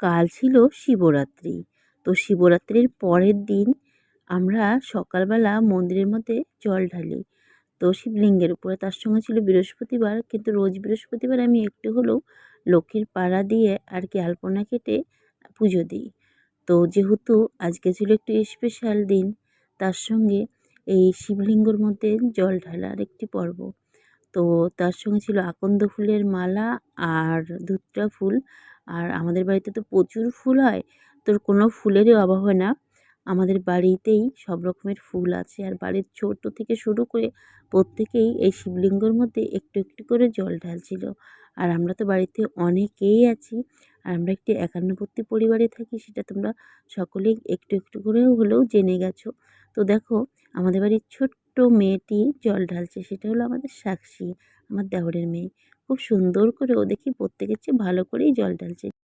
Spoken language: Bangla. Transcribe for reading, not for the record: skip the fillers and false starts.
কাল ছিল শিবরাত্রি। তো শিবরাত্রির পরের দিন আমরা সকালবেলা মন্দিরের মধ্যে জল ঢালি। তো শিবলিঙ্গের উপরে। তার সঙ্গে ছিল বৃহস্পতিবার, কিন্তু রোজ বৃহস্পতিবার আমি একটু হলেও লক্ষ্মীর পাড়া দিয়ে আর কি আলপনা কেটে পুজো দিই। তো যেহেতু আজকে ছিল একটু স্পেশাল দিন, তার সঙ্গে এই শিবলিঙ্গর মধ্যে জল ঢালার একটি পর্ব। তো তার সঙ্গে ছিল আকন্দ ফুলের মালা আর ধুতরা ফুল। আর আমাদের বাড়িতে তো প্রচুর ফুল হয়, তোর কোনো ফুলেরই অভাব হয় না। আমাদের বাড়িতেই সব রকমের ফুল আছে, আর বাড়ির ছোট থেকে শুরু করে প্রত্যেকেই এই শিবলিঙ্গর মধ্যে একটু একটু করে জল ঢালছিল। আর আমরা তো বাড়িতে অনেকেই আছি, আর আমরা একটি একান্নবর্তী পরিবারে থাকি, সেটা তোমরা সকলেই একটু একটু করেও হলেও জেনে গেছো। তো দেখো, আমাদের বাড়ির ছোট্ট মেয়েটি জল ঢালছে, সেটা হলো আমাদের সাক্ষী, আমার দেওরের মেয়ে। খুব সুন্দর করে ও দেখি প্রত্যেকের চেয়ে ভালো করেই জল ঢালছে।